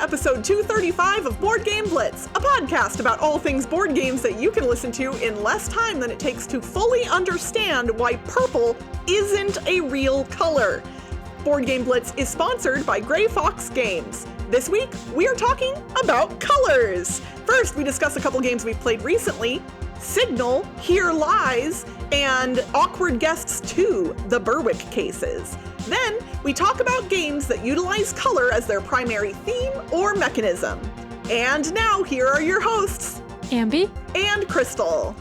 to episode 235 of Board Game Blitz, a podcast about all things board games that you can listen to in less time than it takes to fully understand why purple isn't a real color. Board Game Blitz is sponsored by Grey Fox Games. This week, we are talking about colors. First, we discuss a couple games we've played recently, Signal, Here Lies, and Awkward Guests 2, the Berwick cases. Then, we talk about games that utilize color as their primary theme or mechanism. And now, here are your hosts, Ambie and Crystal.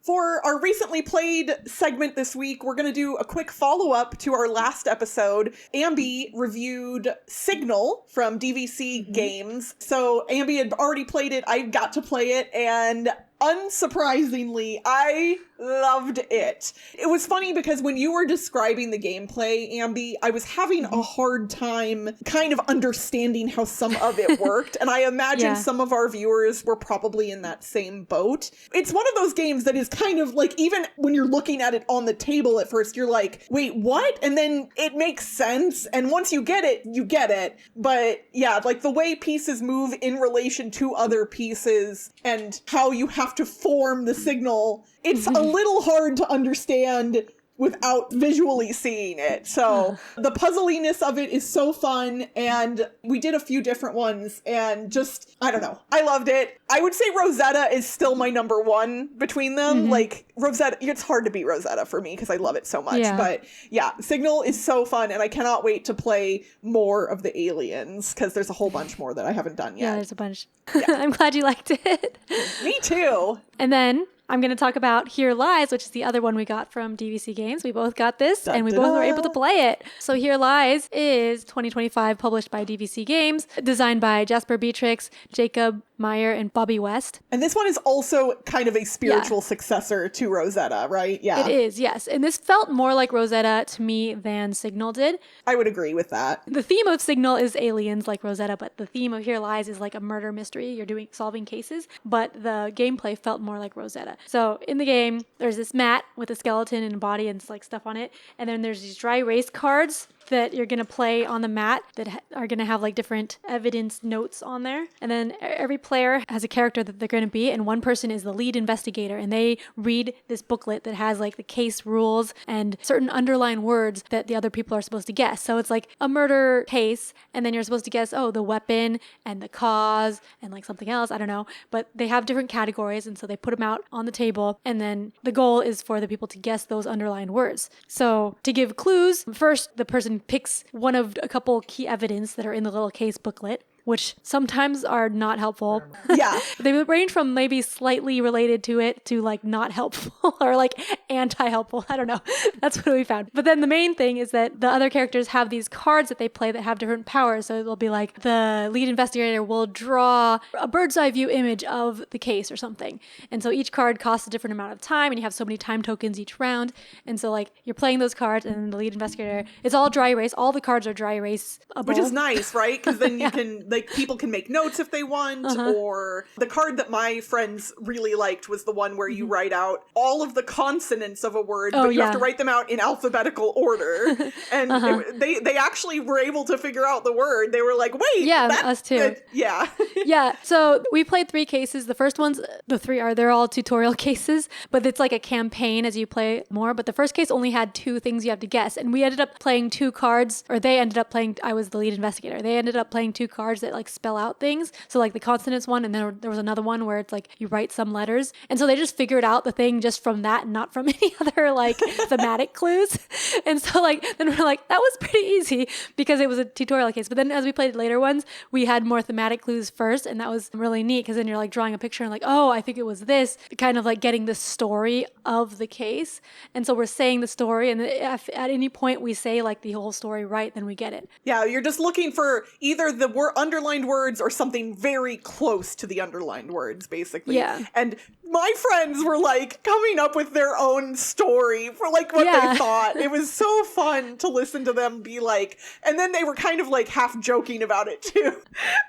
For our recently played segment this week, we're going to do a quick follow-up to our last episode. Ambie reviewed Signal from DVC Games. So Ambie had already played it, I got to play it, and unsurprisingly, I loved it. It was funny because when you were describing the gameplay, Ambie, I was having a hard time kind of understanding how some of it worked. And I imagine some of our viewers were probably in that same boat. It's one of those games that is kind of like, even when you're looking at it on the table at first, you're like, wait, what? And then it makes sense. And once you get it, you get it. But yeah, like the way pieces move in relation to other pieces and how you have to form the signal, it's a little hard to understand without visually seeing it. So the puzzliness of it is so fun, and we did a few different ones, and just, I don't know, I loved it. I would say Rosetta is still my number one between them. Like, Rosetta, it's hard to beat Rosetta for me because I love it so much. But yeah, Signal is so fun, and I cannot wait to play more of the aliens because there's a whole bunch more that I haven't done yet. Yeah, there's a bunch. I'm glad you liked it. Me too. And then I'm going to talk about Here Lies, which is the other one we got from DVC Games. We both got this, and we both were able to play it. So Here Lies is 2025, published by DVC Games, designed by Jasper Beatrix, Jacob Meyer, and Bobby West. And this one is also kind of a spiritual successor to Rosetta, right? Yeah. It is, yes. And this felt more like Rosetta to me than Signal did. I would agree with that. The theme of Signal is aliens like Rosetta, but the theme of Here Lies is like a murder mystery. You're solving cases, but the gameplay felt more like Rosetta. So in the game, there's this mat with a skeleton and a body and like stuff on it. And then there's these dry erase cards that you're going to play on the mat that are going to have like different evidence notes on there. And then every player has a character that they're going to be, and one person is the lead investigator, and they read this booklet that has like the case rules and certain underlying words that the other people are supposed to guess. So it's like a murder case, and then you're supposed to guess, the weapon and the cause and like something else, I don't know. But they have different categories, and so they put them out on the table, and then the goal is for the people to guess those underlying words. So to give clues, first the person picks one of a couple key evidence that are in the little case booklet, which sometimes are not helpful. Yeah. They range from maybe slightly related to it to like not helpful or like anti-helpful. I don't know. That's what we found. But then the main thing is that the other characters have these cards that they play that have different powers. So it'll be like the lead investigator will draw a bird's eye view image of the case or something. And so each card costs a different amount of time, and you have so many time tokens each round. And so like you're playing those cards, and then the lead investigator, it's all dry erase. All the cards are dry erase. Which is nice, right? Because then you can, like, people can make notes if they want, or the card that my friends really liked was the one where you write out all of the consonants of a word, but you have to write them out in alphabetical order. And they actually were able to figure out the word. They were like, wait, us too. Yeah. So we played 3 cases. The first ones, they're all tutorial cases, but it's like a campaign as you play more. But the first case only had 2 things you have to guess. And we ended up playing 2 cards, or they ended up playing, I was the lead investigator. They ended up playing 2 cards that like spell out things. So like the consonants one, and then there was another one where it's like you write some letters. And so they just figured out the thing just from that and not from any other like thematic clues. And so like, then we're like, that was pretty easy because it was a tutorial case. But then as we played later ones, we had more thematic clues first. And that was really neat because then you're like drawing a picture and like, oh, I think it was this, kind of like getting the story of the case. And so we're saying the story, and if at any point we say like the whole story right, then we get it. Yeah, you're just looking for either the underlined words or something very close to the underlined words, basically. Yeah. And my friends were like coming up with their own story for like what they thought. It was so fun to listen to them be like, and then they were kind of like half joking about it too.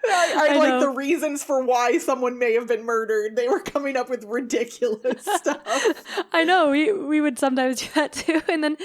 I like the reasons for why someone may have been murdered. They were coming up with ridiculous stuff. I know, we would sometimes do that too. And then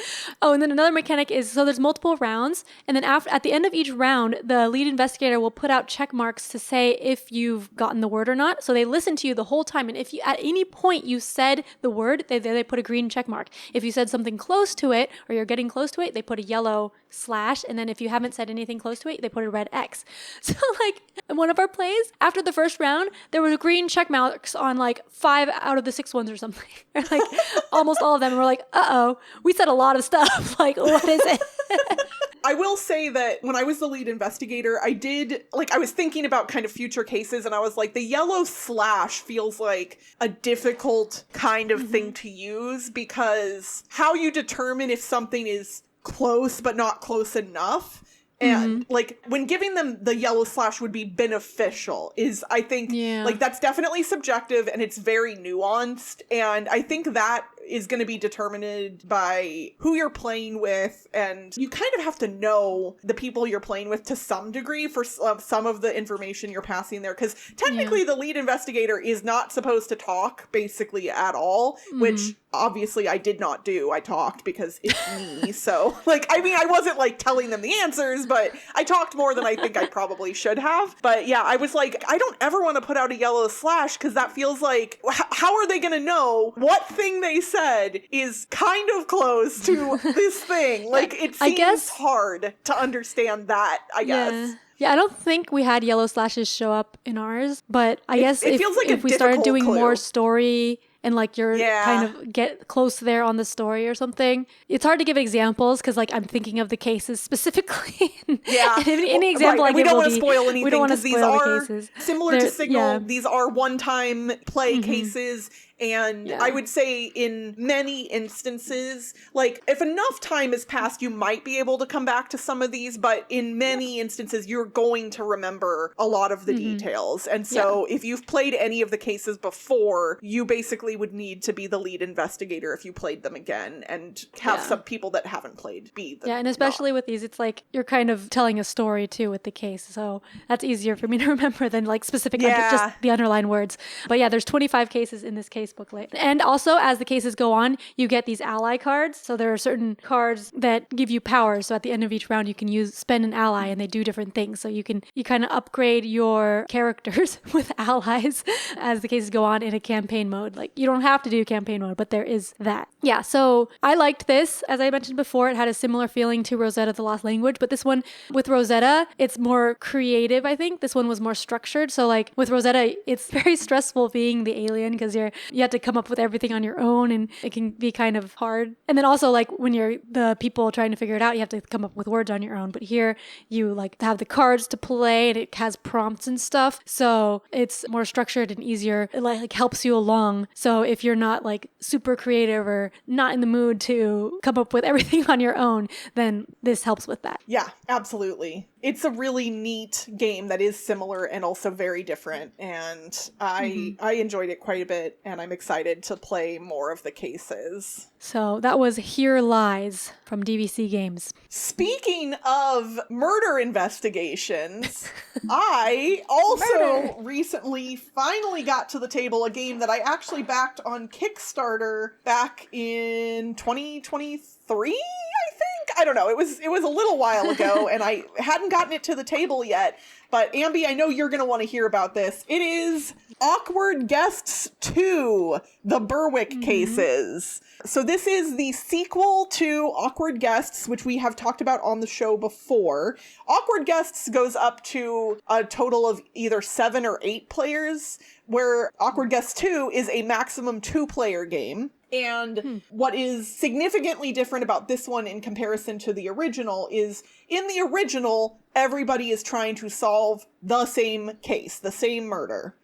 another mechanic is, so there's multiple rounds, and then at the end of each round, the lead investigator will put put out check marks to say if you've gotten the word or not. So they listen to you the whole time. And if you at any point you said the word, they put a green check mark. If you said something close to it or you're getting close to it, they put a yellow slash. And then if you haven't said anything close to it, they put a red X. So like in one of our plays, after the first round, there were green check marks on like 5 out of the 6 ones or something. Or like almost all of them. And we're like, uh-oh, we said a lot of stuff. Like, what is it? I will say that when I was the lead investigator, I was thinking about kind of future cases, and I was like, the yellow slash feels like a difficult kind of thing to use, because how you determine if something is close but not close enough, and like when giving them the yellow slash would be beneficial is, I think, like that's definitely subjective and it's very nuanced. And I think that is going to be determined by who you're playing with, and you kind of have to know the people you're playing with to some degree for some of the information you're passing there, because technically the lead investigator is not supposed to talk basically at all, which obviously I did not do. I talked because it's me. So like, I mean, I wasn't like telling them the answers, but I talked more than I think I probably should have. But yeah, I was like, I don't ever want to put out a yellow slash, because that feels like, how are they going to know what thing they said is kind of close to this thing? Like, it seems hard to understand that, I guess. Yeah, I don't think we had yellow slashes show up in ours, but I guess it feels like if we started doing clue. More story and like you're kind of get close there on the story or something, it's hard to give examples because like I'm thinking of the cases specifically. Yeah. And any example I give, we don't want to spoil anything, we don't want to because spoil these the are cases. Similar to Signal. These are one-time play cases. And I would say in many instances, like if enough time has passed, you might be able to come back to some of these, but in many instances, you're going to remember a lot of the details. And so if you've played any of the cases before, you basically would need to be the lead investigator if you played them again, and have some people that haven't played be the and especially with these, it's like you're kind of telling a story too with the case. So that's easier for me to remember than like specific, just the underlying words. But yeah, there's 25 cases in this case booklet. And also, as the cases go on, you get these ally cards. So there are certain cards that give you powers. So at the end of each round, you can spend an ally, and they do different things. So you kind of upgrade your characters with allies as the cases go on in a campaign mode. Like, you don't have to do campaign mode, but there is that. Yeah, so I liked this. As I mentioned before, it had a similar feeling to Rosetta the Lost Language, but this one with Rosetta, it's more creative, I think. This one was more structured. So like with Rosetta, it's very stressful being the alien, because you have to come up with everything on your own, and it can be kind of hard. And then also like when you're the people trying to figure it out, you have to come up with words on your own. But here you like have the cards to play, and it has prompts and stuff. So it's more structured and easier. It like helps you along. So if you're not like super creative or not in the mood to come up with everything on your own, then this helps with that. Yeah, absolutely. It's a really neat game that is similar and also very different, and I enjoyed it quite a bit, and I'm excited to play more of the cases. So that was Here Lies from DVC Games. Speaking of murder investigations, I also recently finally got to the table a game that I actually backed on Kickstarter back in 2023, I think? I don't know. It was a little while ago, and I hadn't gotten it to the table yet. But Ambie, I know you're going to want to hear about this. It is Awkward Guests 2, The Berwick Cases. So this is the sequel to Awkward Guests, which we have talked about on the show before. Awkward Guests goes up to a total of either 7 or 8 players, where Awkward Guests 2 is a maximum 2-player game. And what is significantly different about this one in comparison to the original is, in the original, everybody is trying to solve the same case, the same murder.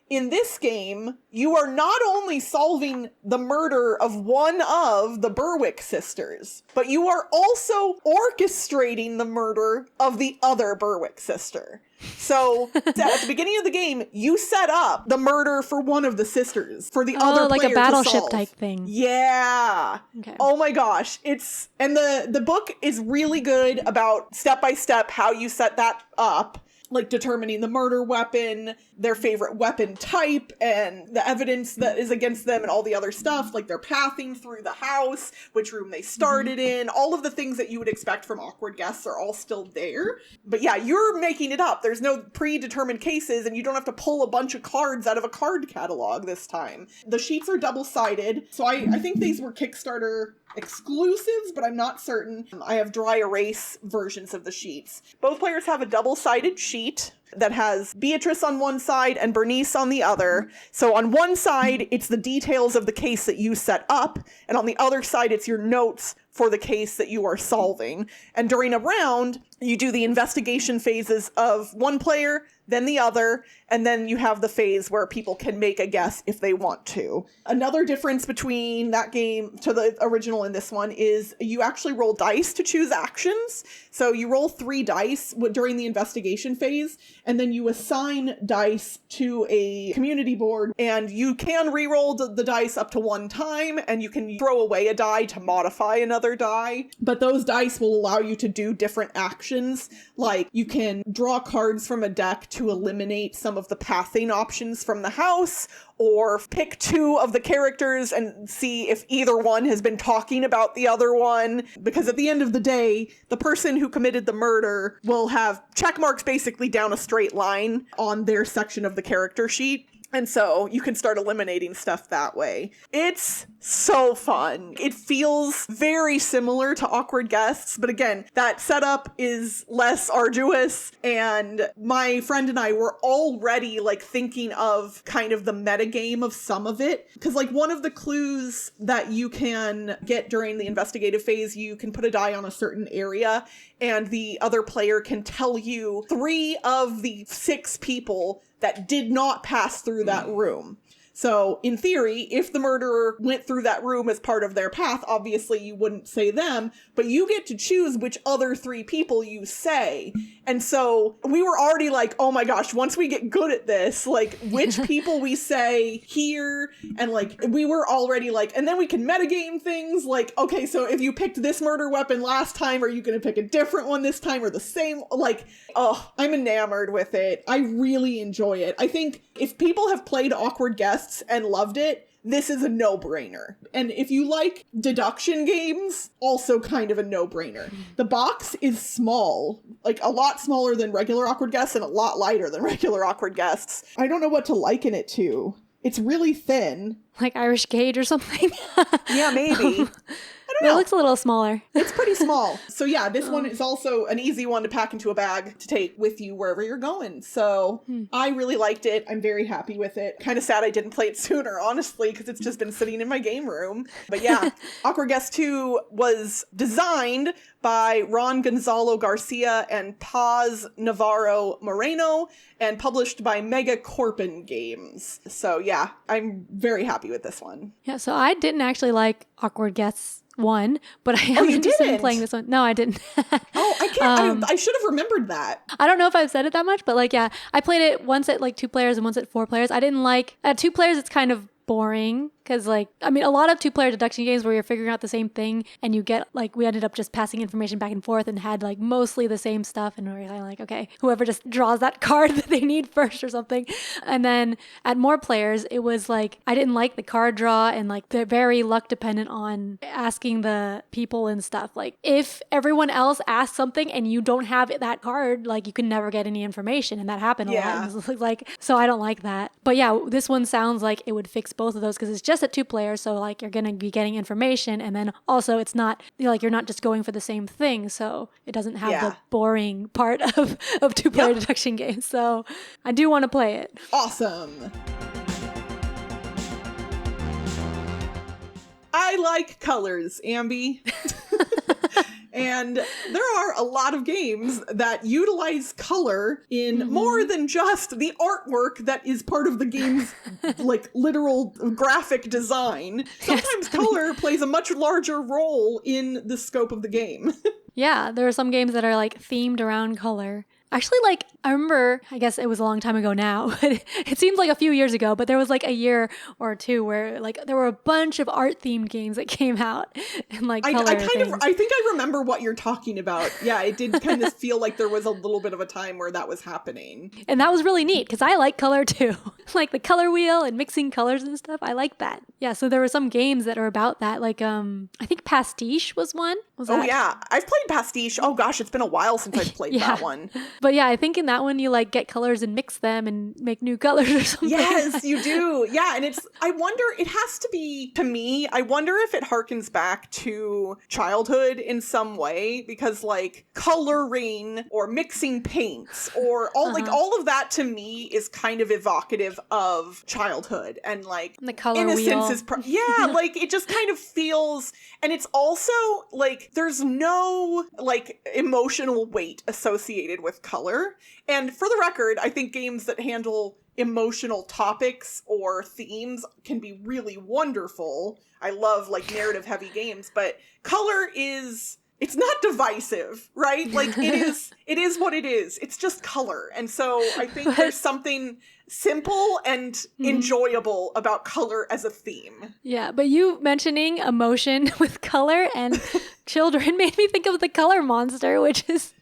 In this game, you are not only solving the murder of one of the Berwick sisters, but you are also orchestrating the murder of the other Berwick sister. So at the beginning of the game, you set up the murder for one of the sisters for the other like player a battleship to solve. type thing. Yeah. Okay. Oh my gosh. And the book is really good about step by step how you set that up. like determining the murder weapon, their favorite weapon type, and the evidence that is against them, and all the other stuff, like their pathing through the house, which room they started in, all of the things that you would expect from awkward guests are all still there. But yeah, you're making it up. There's no predetermined cases, and you don't have to pull a bunch of cards out of a card catalog this time. The sheets are double-sided, so I think these were Kickstarter exclusives, but I'm not certain. I have dry erase versions of the sheets. Both players have a double-sided sheet that has Beatrice on one side and Bernice on the other. So on one side, it's the details of the case that you set up, and on the other side, it's your notes for the case that you are solving. And during a round, you do the investigation phases of one player, then the other, and then you have the phase where people can make a guess if they want to. Another difference between that game to the original and this one is you actually roll dice to choose actions. So you roll 3 dice during the investigation phase, and then you assign dice to a community board, and you can re-roll the dice up to 1 time, and you can throw away a die to modify another die. But those dice will allow you to do different actions, like you can draw cards from a deck to eliminate some of the pathing options from the house, or pick 2 of the characters and see if either one has been talking about the other one. Because at the end of the day, the person who committed the murder will have check marks basically down a straight line on their section of the character sheet. And so you can start eliminating stuff that way. It's so fun. It feels very similar to Awkward Guests, but again, that setup is less arduous, and my friend and I were already like thinking of kind of the metagame of some of it. Because like one of the clues that you can get during the investigative phase, you can put a die on a certain area, and the other player can tell you 3 of the 6 people that did not pass through that room. So in theory, if the murderer went through that room as part of their path, obviously you wouldn't say them, but you get to choose which other 3 people you say. And so we were already like, oh my gosh, once we get good at this, like which people we say here, and like we were already like, and then we can metagame things like, okay, so if you picked this murder weapon last time, are you going to pick a different one this time or the same? Like, oh, I'm enamored with it. I really enjoy it. I think if people have played Awkward Guests and loved it, this is a no-brainer. And if you like deduction games, also kind of a no-brainer. The box is small, like a lot smaller than regular Awkward Guests and a lot lighter than regular Awkward Guests. I don't know what to liken it to. It's really thin. Like Irish Gauge or something? Yeah, maybe. I don't know. It looks a little smaller. It's pretty small. So yeah, this one is also an easy one to pack into a bag to take with you wherever you're going. So I really liked it. I'm very happy with it. Kind of sad I didn't play it sooner, honestly, because it's just been sitting in my game room. But yeah, Awkward Guest 2 was designed by Ron Gonzalo Garcia and Paz Navarro Moreno and published by Mega Corpin Games. So yeah, I'm very happy with this one. Yeah, so I didn't actually like Awkward Guests 1, but I am interested in playing this one. No, I didn't. Oh, I can't. I should have remembered that. I don't know if I've said it that much, but like, yeah, I played it once at like 2 players and once at 4 players. I didn't like, at 2 players, it's kind of boring because like, I mean, a lot of 2-player deduction games where you're figuring out the same thing and you get like, we ended up just passing information back and forth and had like mostly the same stuff, and we're kind of like, okay, whoever just draws that card that they need first or something. And then at more players, it was like, I didn't like the card draw, and like they're very luck dependent on asking the people and stuff. Like if everyone else asks something and you don't have that card, like you can never get any information, and that happened a lot. And like, so I don't like that. But yeah, this one sounds like it would fix both of those because it's just at 2 players, so like you're gonna be getting information, and then also it's not, you know, like you're not just going for the same thing, so it doesn't have the boring part of 2-player deduction games. So I do want to play it. Awesome. I like colors, Ambie. And there are a lot of games that utilize color in more than just the artwork that is part of the game's like literal graphic design. Sometimes color plays a much larger role in the scope of the game. Yeah, there are some games that are like themed around color. Actually, like, I remember, I guess it was a long time ago now, but it seems like a few years ago, but there was like a year or two where like there were a bunch of art themed games that came out and like color I think I remember what you're talking about. Yeah, it did kind of feel like there was a little bit of a time where that was happening. And that was really neat because I like color too. Like the color wheel and mixing colors and stuff. I like that. Yeah, so there were some games that are about that. Like, I think Pastiche was one. Oh, yeah. I've played Pastiche. Oh, gosh, it's been a while since I've played that one. But yeah, I think in that one you like get colors and mix them and make new colors or something. Yes, you do. Yeah, and I wonder, it has to be, to me, I wonder if it harkens back to childhood in some way, because like coloring or mixing paints or all like all of that to me is kind of evocative of childhood, and like the color innocence wheel. is like it just kind of feels, and it's also like there's no like emotional weight associated with color. And for the record, I think games that handle emotional topics or themes can be really wonderful. I love like narrative heavy games, but color is, it's not divisive, right? Like it is what it is. It's just color. And so I think there's something simple and enjoyable about color as a theme. Yeah, but you mentioning emotion with color and children made me think of the Color Monster, which is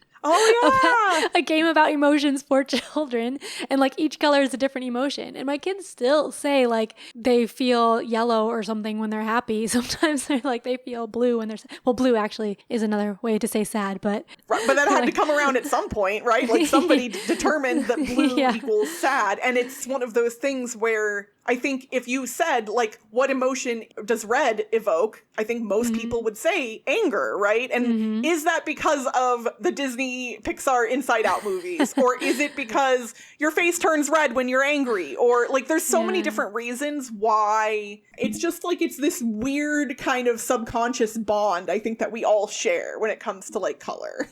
a game about emotions for children, and like each color is a different emotion, and my kids still say like they feel yellow or something when they're happy. Sometimes they're like they feel blue when they're well, blue actually is another way to say sad, but that had to come around at some point, right? Like somebody determined that blue equals sad, and it's one of those things where I think if you said, like, what emotion does red evoke, I think most people would say anger, right? And is that because of the Disney Pixar Inside Out movies? Or is it because your face turns red when you're angry? Or, like, there's so many different reasons why it's just, like, it's this weird kind of subconscious bond, I think, that we all share when it comes to, like, color.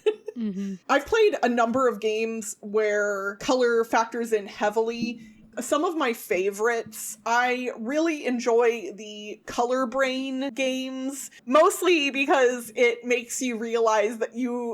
I've played a number of games where color factors in heavily. Some of my favorites, I really enjoy the Color Brain games, mostly because it makes you realize that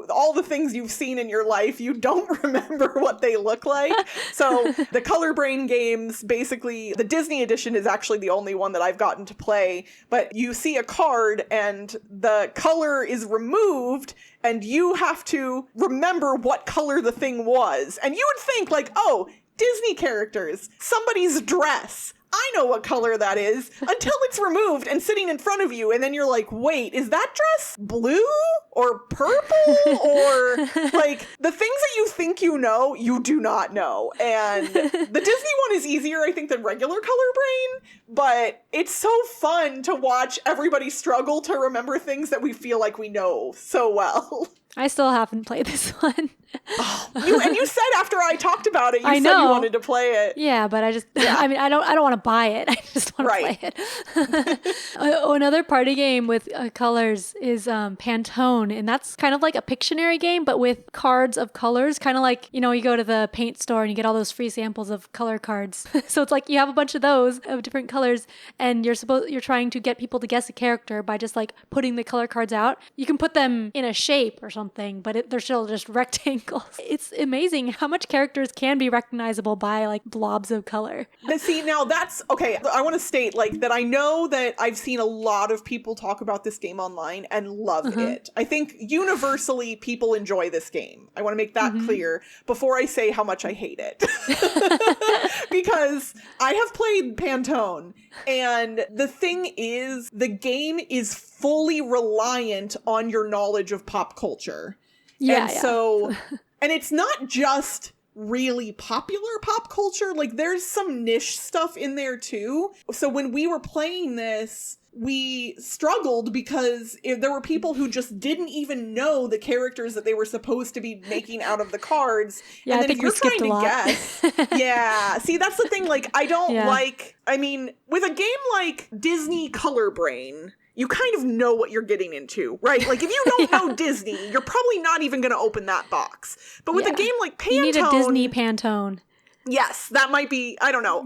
all the things you've seen in your life, you don't remember what they look like. So the Color Brain games, basically, the Disney edition is actually the only one that I've gotten to play, but you see a card and the color is removed, and you have to remember what color the thing was. And you would think like, oh, Disney characters, somebody's dress, I know what color that is, until it's removed and sitting in front of you, and then you're like, wait, is that dress blue or purple? Or like the things that you think you know, you do not know. And the Disney one is easier, I think, than regular Color Brain, but it's so fun to watch everybody struggle to remember things that we feel like we know so well. I still haven't played this one. You said after I talked about it, you said you wanted to play it. Yeah, but I mean, I don't want to buy it. I just want to play it. Another party game with colors is Pantone, and that's kind of like a Pictionary game, but with cards of colors, kind of like, you know, you go to the paint store and you get all those free samples of color cards. So it's like you have a bunch of those of different colors, and you're trying to get people to guess a character by just like putting the color cards out. You can put them in a shape or something, but they're still just rectangles. It's amazing how much characters can be recognizable by like blobs of color. See, now that's okay. I want to state like that. I know that I've seen a lot of people talk about this game online and love it. I think universally people enjoy this game. I want to make that clear before I say how much I hate it. Because I have played Pantone, and the thing is, the game is fully reliant on your knowledge of pop culture. So, and it's not just really popular pop culture, like there's some niche stuff in there too. So when we were playing this, we struggled because there were people who just didn't even know the characters that they were supposed to be making out of the cards. Yeah, and then I think if you're trying to guess, see, that's the thing. Like, I don't like, I mean, with a game like Disney Color Brain, you kind of know what you're getting into, right? Like, if you don't know Disney, you're probably not even going to open that box. But with a game like Pantone... You need a Disney Pantone. Yes, that might be, I don't know.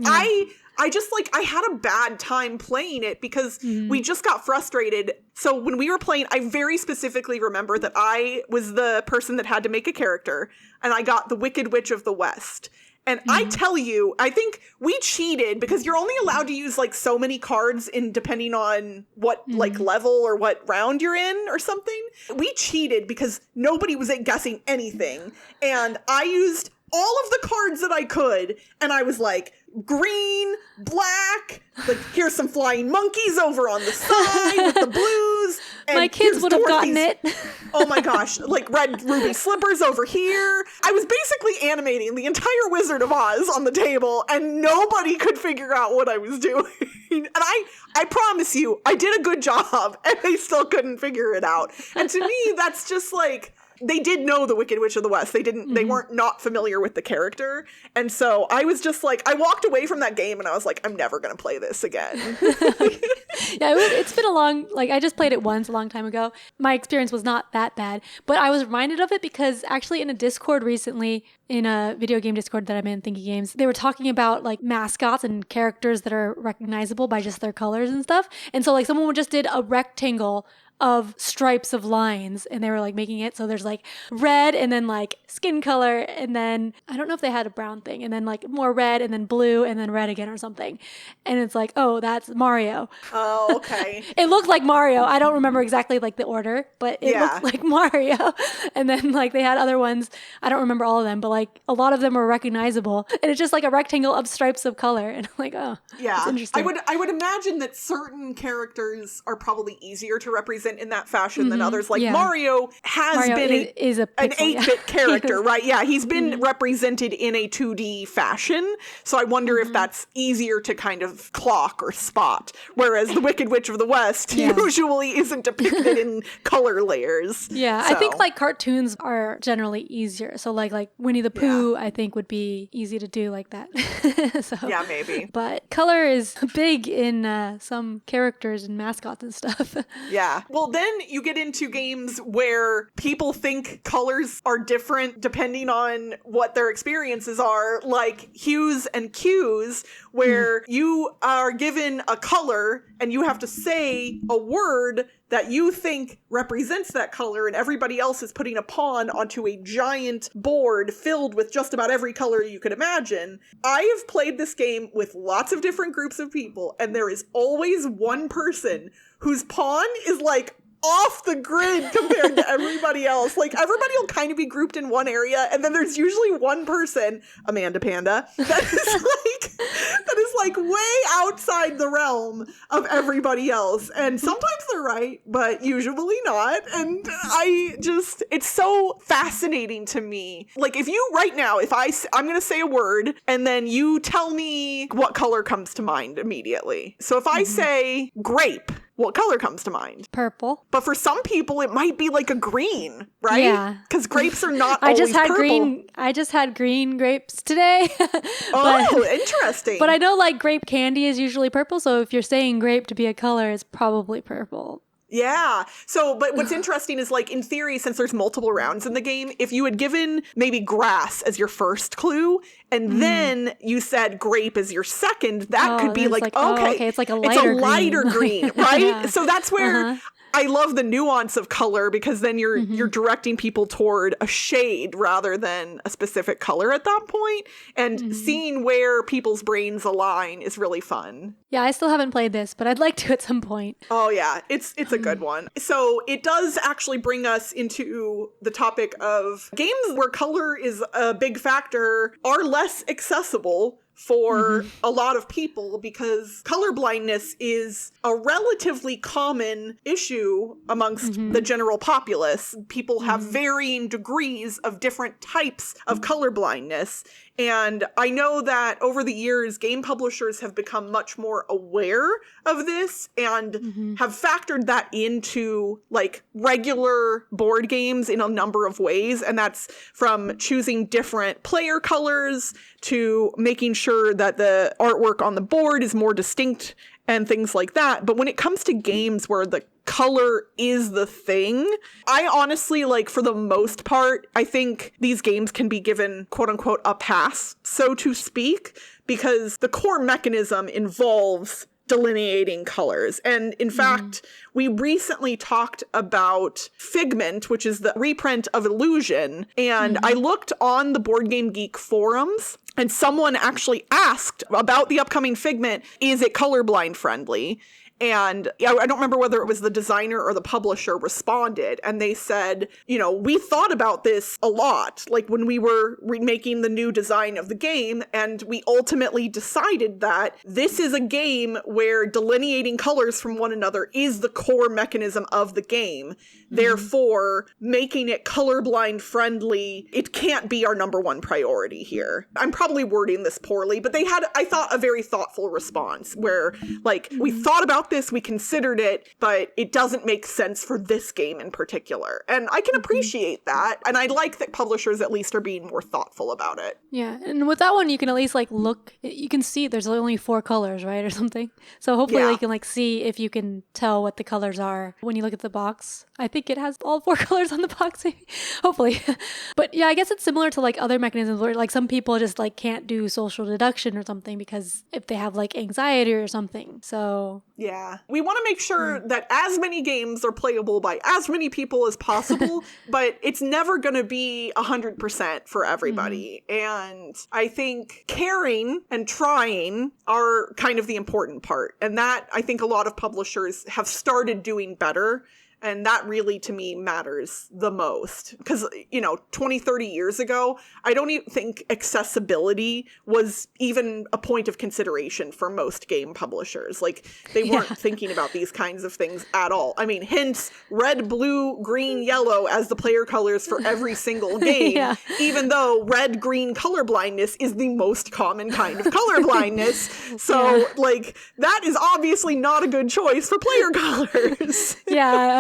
I had a bad time playing it because we just got frustrated. So when we were playing, I very specifically remember that I was the person that had to make a character, and I got the Wicked Witch of the West. And I tell you, I think we cheated because you're only allowed to use like so many cards in depending on what like level or what round you're in or something. We cheated because nobody was guessing anything. And I used all of the cards that I could. And I was like, green, black, like here's some flying monkeys over on the side with the blues. And my kids would have gotten it. Oh my gosh, like red ruby slippers over here. I was basically animating the entire Wizard of Oz on the table and nobody could figure out what I was doing. And I promise you, I did a good job and they still couldn't figure it out. And to me, that's just like, they did know the Wicked Witch of the West. They weren't not familiar with the character. And so I was just like, I walked away from that game and I was like, I'm never going to play this again. Yeah, it's been I just played it once a long time ago. My experience was not that bad, but I was reminded of it because actually in a Discord recently, in a video game Discord that I'm in, Thinking Games, they were talking about like mascots and characters that are recognizable by just their colors and stuff. And so like someone just did a rectangle of stripes of lines and they were like making it so there's like red and then like skin color and then I don't know if they had a brown thing and then like more red and then blue and then red again or something, and it's like, oh, that's Mario. Oh, okay. It looked like Mario. I don't remember exactly like the order, but it looked like Mario. And then like they had other ones, I don't remember all of them, but like a lot of them were recognizable and it's just like a rectangle of stripes of color and I'm like, oh, yeah, that's interesting. I would imagine that certain characters are probably easier to represent in that fashion than others. Like Mario been is an 8-bit character, right? Yeah, he's been represented in a 2D fashion. So I wonder if that's easier to kind of clock or spot. Whereas the Wicked Witch of the West usually isn't depicted in color layers. Yeah, so. I think like cartoons are generally easier. So like Winnie the Pooh, I think would be easy to do like that. So, yeah, maybe. But color is big in some characters and mascots and stuff. Yeah. Well, then you get into games where people think colors are different depending on what their experiences are, like Hues and Cues, where you are given a color and you have to say a word that you think represents that color, and everybody else is putting a pawn onto a giant board filled with just about every color you could imagine. I have played this game with lots of different groups of people, and there is always one person whose pawn is like off the grid compared to everybody else. Like everybody will kind of be grouped in one area, and then there's usually one person, Amanda Panda, that is like way outside the realm of everybody else. And sometimes they're right, but usually not. And it's so fascinating to me. Like if you right now, I'm going to say a word and then you tell me what color comes to mind immediately. So if I say grape, what color comes to mind? Purple. But for some people, it might be like a green, right? Yeah. Because grapes are not always purple. I just had green grapes today. Interesting. But I know like grape candy is usually purple. So if you're saying grape to be a color, it's probably purple. Yeah. So, but what's interesting is like in theory, since there's multiple rounds in the game, if you had given maybe grass as your first clue and then you said grape as your second, that could be like, okay, it's like a lighter green, right? Yeah. So that's where I love the nuance of color because then you're directing people toward a shade rather than a specific color at that point. And seeing where people's brains align is really fun. Yeah, I still haven't played this, but I'd like to at some point. Oh yeah, it's a good one. So it does actually bring us into the topic of games where color is a big factor are less accessible for a lot of people because colorblindness is a relatively common issue amongst the general populace. People have varying degrees of different types of colorblindness. And I know that over the years, game publishers have become much more aware of this and have factored that into like regular board games in a number of ways. And that's from choosing different player colors to making sure that the artwork on the board is more distinct and things like that. But when it comes to games where the color is the thing, I honestly, like, for the most part, I think these games can be given, quote unquote, a pass, so to speak, because the core mechanism involves delineating colors. And in fact, we recently talked about Figment, which is the reprint of Illusion. And I looked on the Board Game Geek forums, and someone actually asked about the upcoming Figment, is it colorblind friendly? And I don't remember whether it was the designer or the publisher responded, and they said, you know, we thought about this a lot, like when we were remaking the new design of the game, and we ultimately decided that this is a game where delineating colors from one another is the core mechanism of the game. Therefore, making it colorblind friendly, it can't be our number one priority here. I'm probably wording this poorly, but they had, I thought, a very thoughtful response where, like, we thought about this, we considered it, but it doesn't make sense for this game in particular. And I can appreciate that. And I like that publishers at least are being more thoughtful about it. Yeah. And with that one, you can at least like look, you can see there's only 4 colors, right? Or something. So hopefully you can like see if you can tell what the colors are when you look at the box. I think it has all 4 colors on the box, hopefully. But yeah, I guess it's similar to like other mechanisms where like some people just like can't do social deduction or something because if they have like anxiety or something. So yeah. We want to make sure that as many games are playable by as many people as possible, but it's never going to be 100% for everybody. And I think caring and trying are kind of the important part. And that I think a lot of publishers have started doing better. And that really, to me, matters the most. Because, you know, 20, 30 years ago, I don't even think accessibility was even a point of consideration for most game publishers. Like, they weren't thinking about these kinds of things at all. I mean, hence red, blue, green, yellow as the player colors for every single game, even though red, green colorblindness is the most common kind of colorblindness. So, like, that is obviously not a good choice for player colors.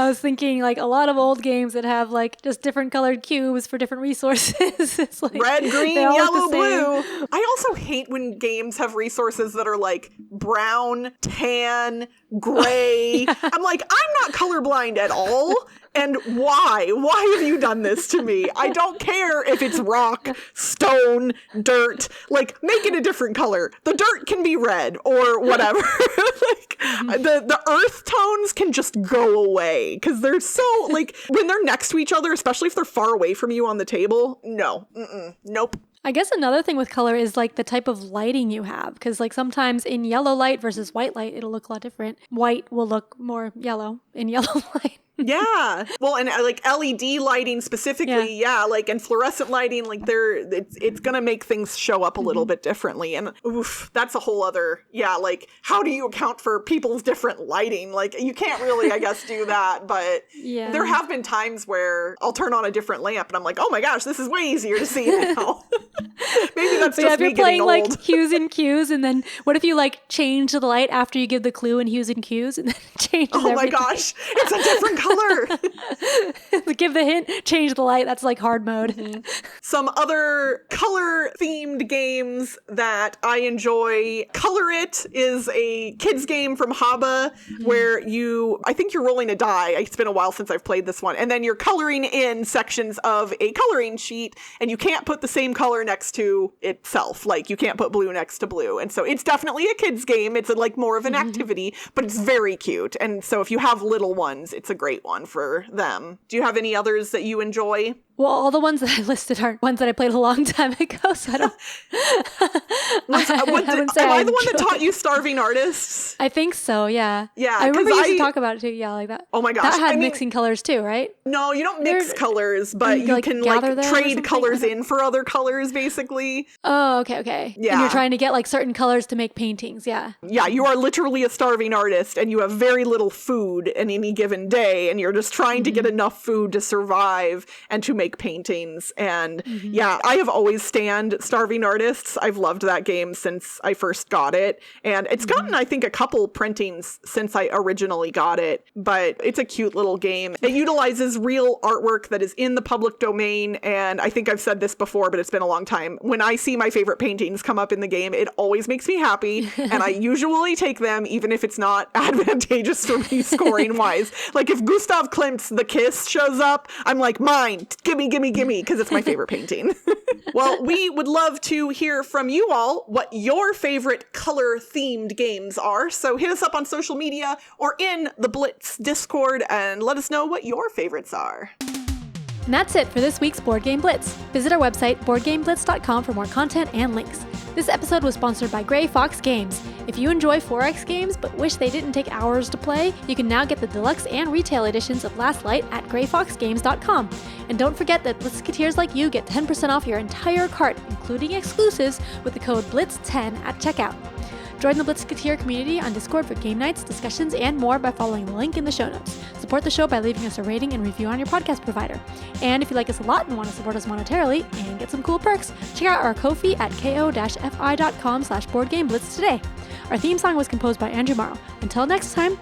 I was thinking like a lot of old games that have like just different colored cubes for different resources. It's like red, green, yellow, blue. I also hate when games have resources that are like brown, tan, gray. I'm like, I'm not colorblind at all. And why? Why have you done this to me? I don't care if it's rock, stone, dirt. Like, make it a different color. The dirt can be red or whatever. Like, the earth tones can just go away because they're so, like, when they're next to each other, especially if they're far away from you on the table, no. Nope. I guess another thing with color is like the type of lighting you have, because like sometimes in yellow light versus white light, it'll look a lot different. White will look more yellow in yellow light. Yeah. Well, and like LED lighting specifically, like, and fluorescent lighting, like it's going to make things show up a little bit differently. And oof, that's a whole other, like, how do you account for people's different lighting? Like, you can't really, I guess, do that. But there have been times where I'll turn on a different lamp and I'm like, oh my gosh, this is way easier to see now. Maybe that's just me getting old. If you're playing like Hues and Cues, and then what if you like change the light after you give the clue in Hues and Cues, and then it changes everything? My gosh, it's a different color. Give the hint, change the light. That's like hard mode. Some other color themed games that I enjoy. Color It is a kids game from Haba where I think you're rolling a die. It's been a while since I've played this one. And then you're coloring in sections of a coloring sheet, and you can't put the same color next to itself. Like, you can't put blue next to blue. And so it's definitely a kids game. It's like more of an activity, but it's very cute. And so if you have little ones, it's a great one for them. Do you have any others that you enjoy? Well, all the ones that I listed are ones that I played a long time ago, so I don't... Am I the one that taught you Starving Artists? I think so, yeah. Yeah, I remember you used to talk about it too, like that. Oh my gosh. That had mixing colors too, right? No, you don't mix colors, but you can like trade colors in for other colors, basically. Oh, okay. Yeah. And you're trying to get like certain colors to make paintings, Yeah, you are literally a starving artist, and you have very little food in any given day, and you're just trying to get enough food to survive and to make paintings. And I have always stanned Starving Artists. I've loved that game since I first got it, and it's gotten I think a couple printings since I originally got it, but it's a cute little game. It utilizes real artwork that is in the public domain, and I think I've said this before, but it's been a long time. When I see my favorite paintings come up in the game, it always makes me happy, and I usually take them even if it's not advantageous for me scoring wise. Like if Gustav Klimt's The Kiss shows up, I'm like, mine, give gimme, gimme, gimme, because it's my favorite painting. Well, we would love to hear from you all what your favorite color-themed games are. So hit us up on social media or in the Blitz Discord and let us know what your favorites are. And that's it for this week's Board Game Blitz. Visit our website, boardgameblitz.com, for more content and links. This episode was sponsored by Grey Fox Games. If you enjoy 4X games but wish they didn't take hours to play, you can now get the deluxe and retail editions of Last Light at greyfoxgames.com. And don't forget that Blitzketeers like you get 10% off your entire cart, including exclusives, with the code BLITZ10 at checkout. Join the Blitzketeer community on Discord for game nights, discussions, and more by following the link in the show notes. Support the show by leaving us a rating and review on your podcast provider. And if you like us a lot and want to support us monetarily and get some cool perks, check out our Ko-fi at ko-fi.com/boardgameblitz today. Our theme song was composed by Andrew Morrow. Until next time,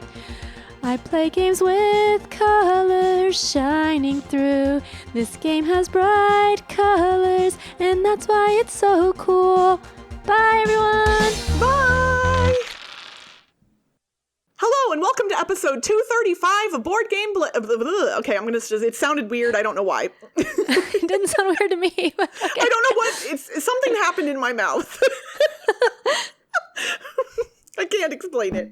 I play games with colors shining through. This game has bright colors, and that's why it's so cool. Bye, everyone! Bye! Hello, and welcome to episode 235 of Board Game Blitz. Okay, it sounded weird. I don't know why. It didn't sound weird to me. Okay. I don't know what, something happened in my mouth. I can't explain it.